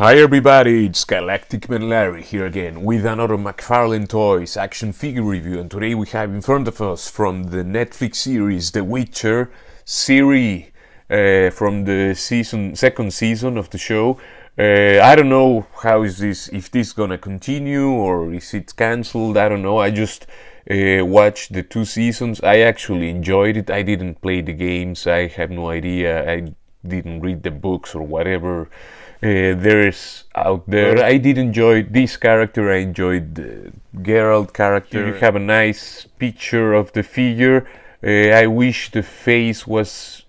Hi everybody, it's Galactic Man Larry here again with another McFarlane Toys action figure review, and today we have in front of us from the Netflix series The Witcher, Ciri, from the second season of the show. I don't know if this gonna continue or is it cancelled. I don't know. I just watched the 2 seasons. I actually enjoyed it. I didn't play the games. I have no idea. I didn't read the books or whatever there is out there. I did enjoy this character. I enjoyed the Geralt character. You have a nice picture of the figure. I wish the face was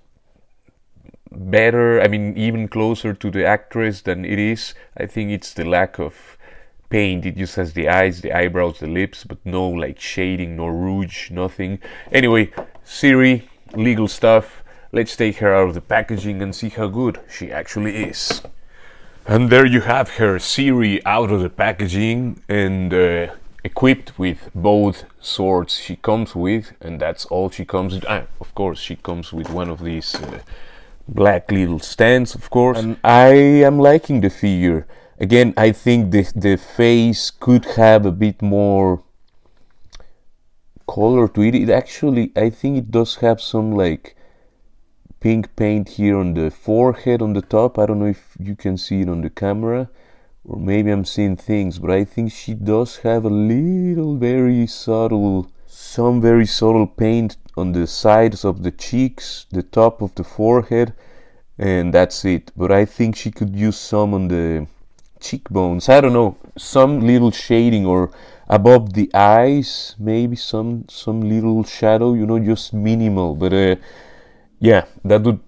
better. I mean, even closer to the actress than it is. I think it's the lack of paint. It just has the eyes, the eyebrows, the lips, but no like shading, no rouge, nothing. Anyway, Ciri, legal stuff. Let's take her out of the packaging and see how good she actually is. And there you have her, Ciri, out of the packaging and equipped with both swords she comes with, and that's all she comes with. Of course, she comes with one of these black little stands, of course. And I am liking the figure. Again, I think the face could have a bit more color to it. It actually, I think it does have some like pink paint here on the forehead on the top. I don't know if you can see it on the camera, or maybe I'm seeing things, but I think she does have a little some very subtle paint on the sides of the cheeks, the top of the forehead, and that's it. But I think she could use some on the cheekbones. I don't know, some little shading, or above the eyes, maybe some little shadow, you know, just minimal. But yeah, that would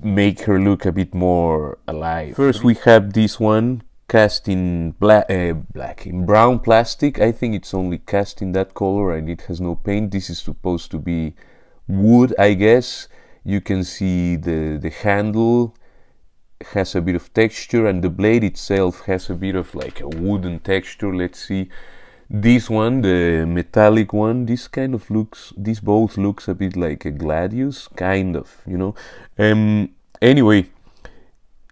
make her look a bit more alive. First, we have this one cast in in brown plastic. I think it's only cast in that color and it has no paint. This is supposed to be wood, I guess. You can see the handle has a bit of texture, and the blade itself has a bit of like a wooden texture. Let's see. This one, the metallic one, this both looks a bit like a gladius, kind of, you know. Anyway,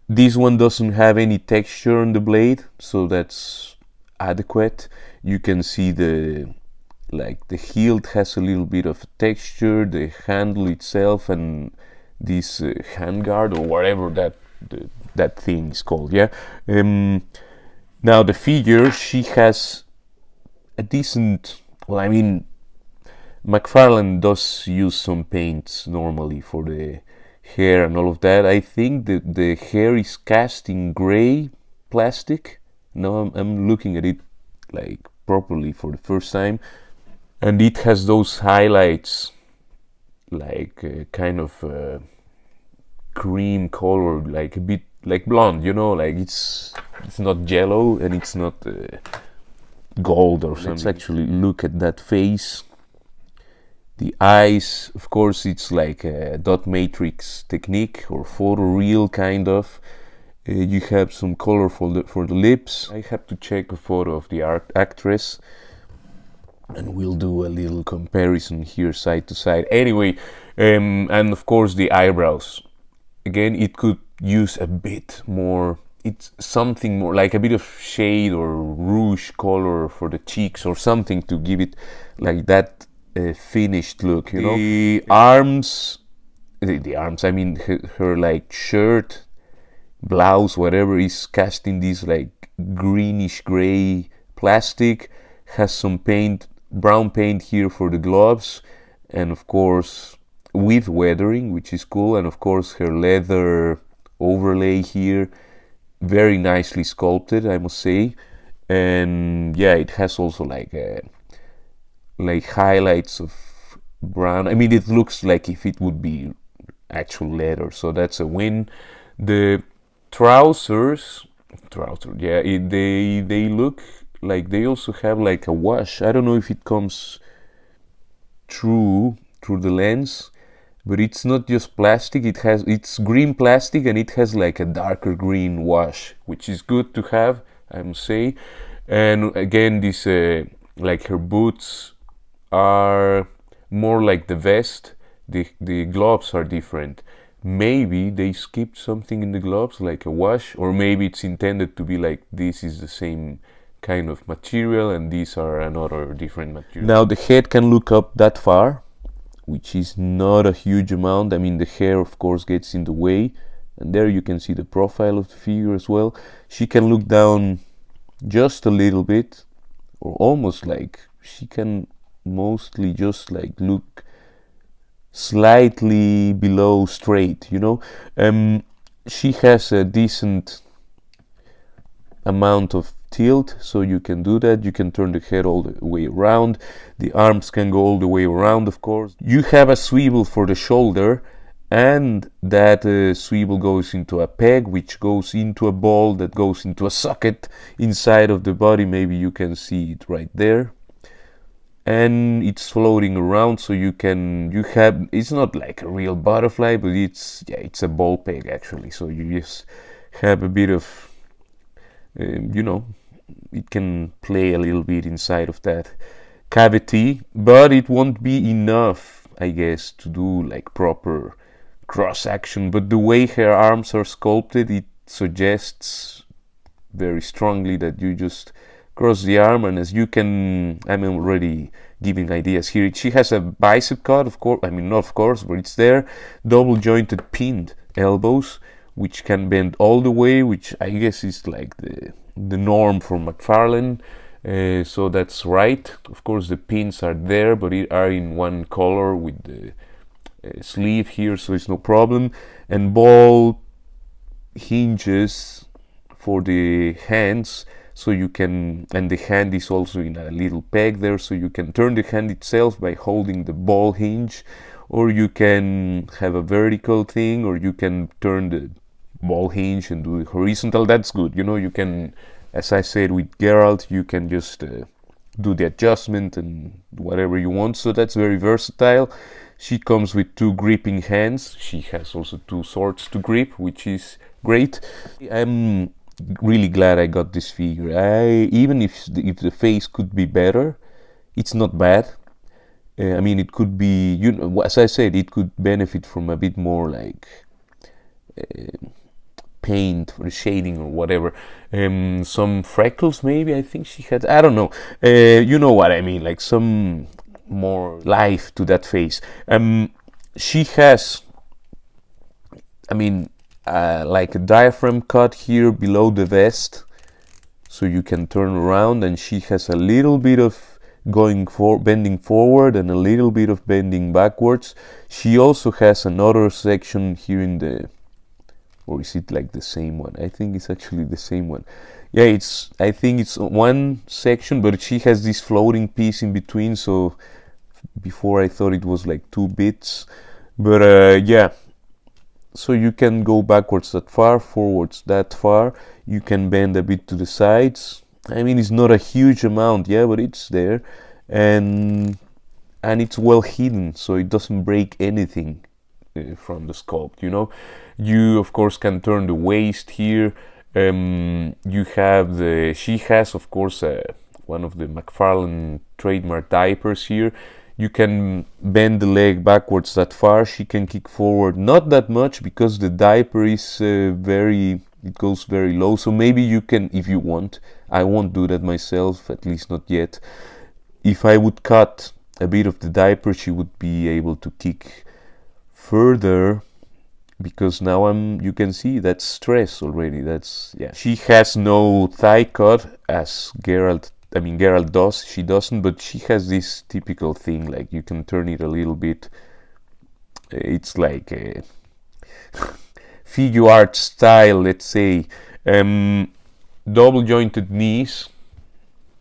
this one doesn't have any texture on the blade, so that's adequate. You can see the hilt has a little bit of texture, the handle itself, and this handguard, or whatever that thing is called. Yeah. Now the figure, she has a decent, well, I mean, McFarlane does use some paints normally for the hair and all of that. I think that the hair is cast in gray plastic. Now I'm looking at it like properly for the first time, and it has those highlights like kind of cream color, like a bit like blonde, you know, like it's not yellow and it's not gold or something. Let's actually look at that face. The eyes, of course, it's like a dot matrix technique or photoreal kind of. You have some color for the lips. I have to check a photo of the actress, and we'll do a little comparison here side to side. Anyway, and of course the eyebrows. Again, it could use a bit more. It's something more like a bit of shade or rouge color for the cheeks or something to give it like that finished look, you know. The arms, I mean her like shirt, blouse, whatever, is cast in this like greenish gray plastic, has some paint, brown paint here for the gloves, and of course with weathering, which is cool, and of course her leather overlay here, very nicely sculpted, I must say. And yeah, it has also like highlights of brown. I mean, it looks like if it would be actual leather, so that's a win. The trousers, yeah, they look like they also have like a wash. I don't know if it comes through the lens, but it's not just plastic. It's green plastic, and it has like a darker green wash, which is good to have, I must say. And again, this like her boots are more like the vest. The gloves are different. maybe they skipped something in the gloves, like a wash, or maybe it's intended to be like this is the same kind of material and these are another different material. Now the head can look up that far, which is not a huge amount. I mean, the hair of course gets in the way, and there you can see the profile of the figure as well. She can look down just a little bit, or almost like she can mostly just like look slightly below straight, you know. She has a decent amount of tilt, so you can do that. You can turn the head all the way around. The arms can go all the way around, of course. You have a swivel for the shoulder, and that swivel goes into a peg, which goes into a ball that goes into a socket inside of the body. Maybe you can see it right there. And it's floating around, so you have, it's not like a real butterfly, but it's a ball peg actually, so you just have a bit of it can play a little bit inside of that cavity, but it won't be enough, I guess, to do like proper cross action. But the way her arms are sculpted, it suggests very strongly that you just cross the arm, and as you can, I'm already giving ideas here. She has a bicep cut, of course, I mean not of course, but it's there. Double jointed pinned elbows, which can bend all the way, which I guess is like the norm for McFarlane. So that's right. Of course the pins are there, but it are in one color with the sleeve here, so it's no problem. And ball hinges for the hands, so you can, and the hand is also in a little peg there, so you can turn the hand itself by holding the ball hinge, or you can have a vertical thing, or you can turn the ball hinge and do the horizontal. That's good, you know. You can, as I said with Geralt, you can just do the adjustment and whatever you want, so that's very versatile. She comes with 2 gripping hands. She has also 2 swords to grip, which is great. I'm really glad I got this figure. Even if the face could be better, it's not bad. I mean, it could be, you know, as I said, it could benefit from a bit more like paint or shading or whatever. Some freckles maybe, I think she had, I don't know. You know what I mean, like some more life to that face. She has, I mean, like a diaphragm cut here below the vest, so you can turn around, and she has a little bit of bending forward and a little bit of bending backwards. She also has another section here in the, or is it like the same one? I think it's actually the same one. Yeah, I think it's one section, but she has this floating piece in between, so before I thought it was like 2 bits, but yeah. So you can go backwards that far, forwards that far. You can bend a bit to the sides. I mean, it's not a huge amount, yeah, but it's there, and it's well hidden, so it doesn't break anything from the sculpt, you know. You of course can turn the waist here. You have she has of course one of the McFarlane trademark diapers here. You can bend the leg backwards that far. She can kick forward not that much because the diaper is it goes very low. So maybe you can, if you want. I won't do that myself, at least not yet. If I would cut a bit of the diaper, she would be able to kick further, because now you can see that's stress already. That's, yeah. She has no thigh cut as Geralt does. She doesn't, but she has this typical thing, like you can turn it a little bit. It's like a figure art style, let's say. Double jointed knees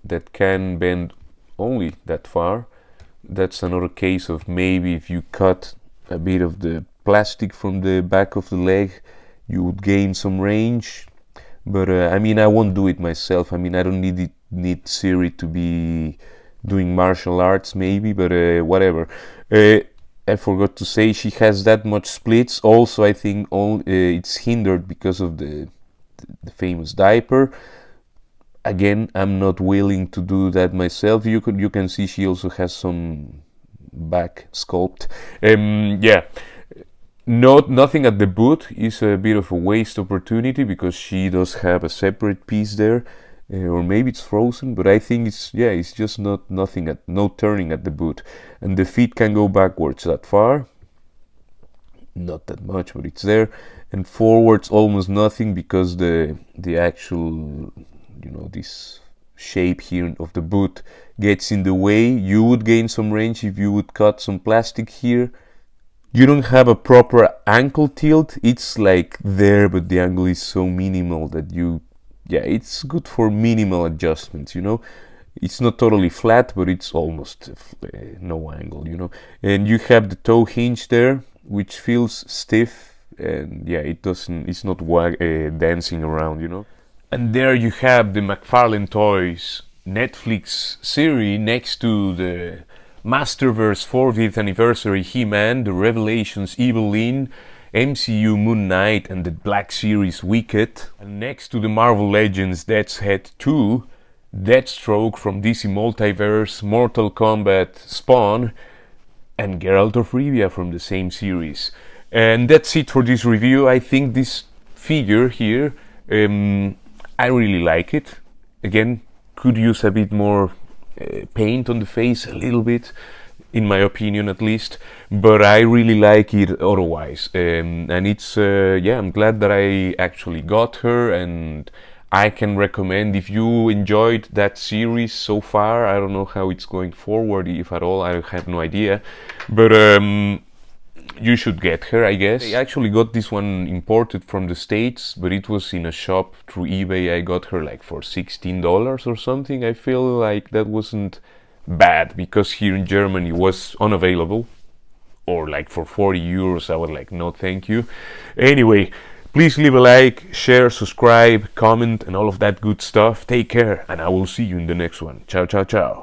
that can bend only that far. That's another case of maybe if you cut a bit of the plastic from the back of the leg, you would gain some range. But I mean, I won't do it myself. I mean, I don't need Ciri to be doing martial arts maybe, but whatever. I forgot to say she has that much splits. Also, I think it's hindered because of the famous diaper. Again, I'm not willing to do that myself. You can see she also has some back sculpt. Yeah. Nothing at the boot is a bit of a waste opportunity because she does have a separate piece there, or maybe it's frozen. But I think it's just nothing at no turning at the boot, and the feet can go backwards that far, not that much, but it's there, and forwards almost nothing because the actual this shape here of the boot gets in the way. You would gain some range if you would cut some plastic here. You don't have a proper ankle tilt. It's like there, but the angle is so minimal that it's good for minimal adjustments. It's not totally flat, but it's almost no angle. And you have the toe hinge there, which feels stiff, and it's not dancing around. And there you have the McFarlane Toys Netflix Ciri next to the Masterverse 40th Anniversary He-Man, the Revelations Evelyn, MCU Moon Knight, and the Black Series Wicked. And next to the Marvel Legends Death's Head 2, Deathstroke from DC Multiverse, Mortal Kombat Spawn, and Geralt of Rivia from the same series. And that's it for this review. I think this figure here, I really like it. Again, could use a bit more paint on the face, a little bit, in my opinion at least, but I really like it otherwise. And it's I'm glad that I actually got her, and I can recommend, if you enjoyed that series so far. I don't know how it's going forward, if at all, I have no idea, but you should get her, I guess. I actually got this one imported from the States, but it was in a shop through eBay. I got her like for $16 or something. I feel like that wasn't bad, because here in Germany it was unavailable, or like for 40 euros I was like, no thank you. Anyway, please leave a like, share, subscribe, comment, and all of that good stuff. Take care, and I will see you in the next one. Ciao, ciao, ciao.